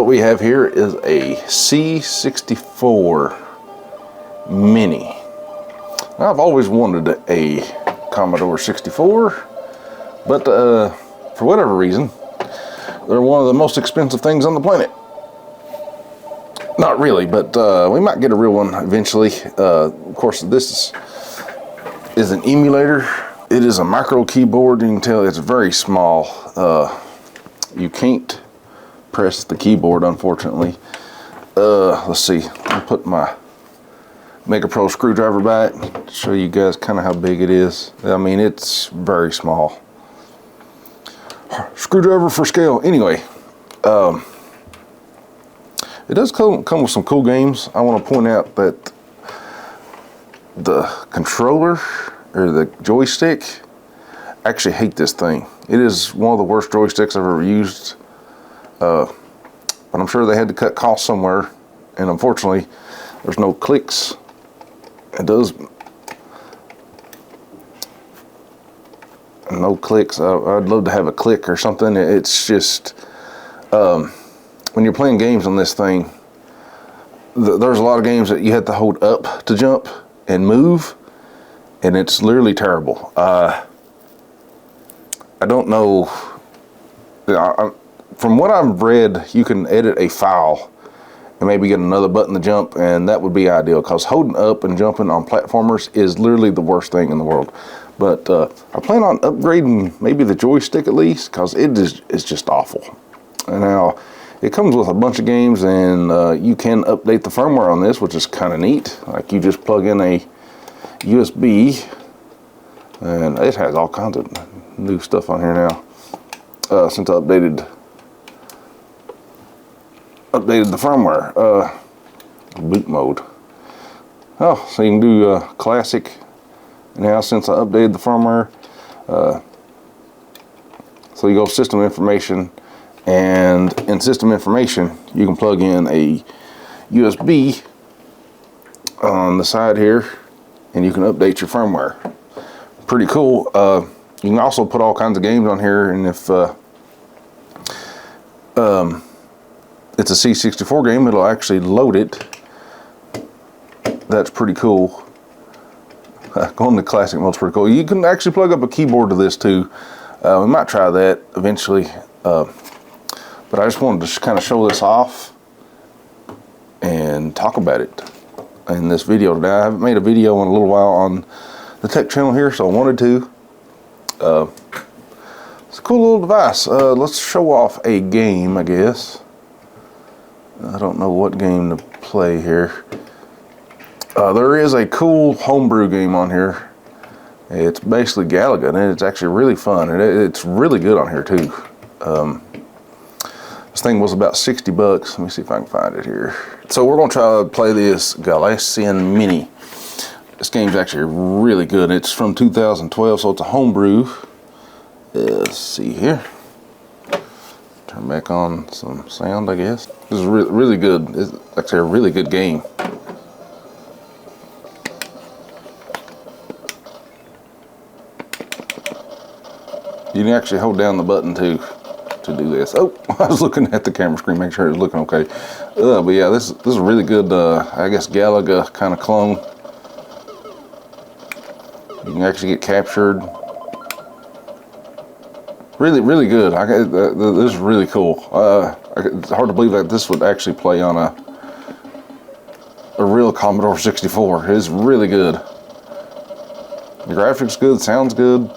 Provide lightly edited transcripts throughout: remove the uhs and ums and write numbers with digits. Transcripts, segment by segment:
we have here is a C64 Mini. Now, I've always wanted a Commodore 64, but for whatever reason, they're one of the most expensive things on the planet. Not really, but we might get a real one eventually. Of course, this is an emulator. It is a micro keyboard. You can tell it's very small. You can't press the keyboard, unfortunately. Let's see. I'll put my Mega Pro screwdriver back to show you guys kind of how big it is. I mean, it's very small. Screwdriver for scale. Anyway, it does come with some cool games. I want to point out that the controller, or the joystick, I actually hate this thing. It is one of the worst joysticks I've ever used. But I'm sure they had to cut costs somewhere, and unfortunately, there's no clicks. It does. No clicks. I'd love to have a click or something. It's just, when you're playing games on this thing, there's a lot of games that you have to hold up to jump and move, and it's literally terrible. I don't know. From what I've read, you can edit a file and maybe get another button to jump, and that would be ideal, because holding up and jumping on platformers is literally the worst thing in the world. But I plan on upgrading maybe the joystick at least, because it's just awful. And now it comes with a bunch of games, and you can update the firmware on this, which is kind of neat. Like, you just plug in a USB, and it has all kinds of new stuff on here now, since I updated the firmware. Boot mode. Oh, so you can do classic now since I updated the firmware. So you go system information, and in system information you can plug in a USB on the side here, and you can update your firmware. Pretty cool. You can also put all kinds of games on here, and if it's a C64 game, it'll actually load it. That's pretty cool. Going to classic mode's pretty cool. You can actually plug up a keyboard to this too. We might try that eventually. But I just wanted to kind of show this off and talk about it in this video today. I haven't made a video in a little while on the tech channel here, so I wanted to. It's a cool little device. Let's show off a game, I guess. I don't know what game to play here. There is a cool homebrew game on here. It's basically Galaga, and it's actually really fun, and it's really good on here too. This thing was about 60 bucks. Let me see if I can find it here. So we're gonna try to play this Galician Mini. This game's actually really good. It's from 2012, so it's a homebrew. Let's see here. Turn back on some sound, I guess. This is really good. It's actually a really good game. You can actually hold down the button to do this. Oh, I was looking at the camera screen, make sure it was looking okay. But yeah, this is a really good, I guess, Galaga kind of clone. You can actually get captured. Really good. This is really cool. It's hard to believe that this would actually play on a real Commodore 64. It's really good. The graphics good, sounds good.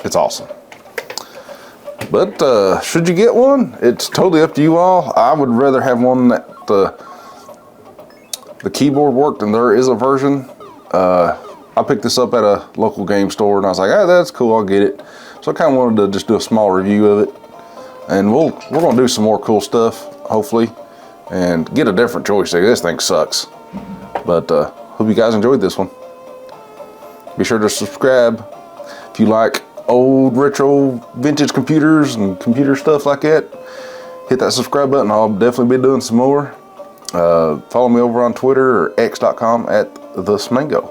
It's awesome. But should you get one? It's totally up to you all. I would rather have one that the keyboard worked, and there is a version. I picked this up at a local game store, and I was like, that's cool, I'll get it. So I kind of wanted to just do a small review of it, and we're gonna do some more cool stuff, hopefully, and get a different joystick. This thing sucks, but hope you guys enjoyed this one. Be sure to subscribe if you like old retro vintage computers and computer stuff like that. Hit that subscribe button. I'll definitely be doing some more. Follow me over on Twitter or x.com @the Smango.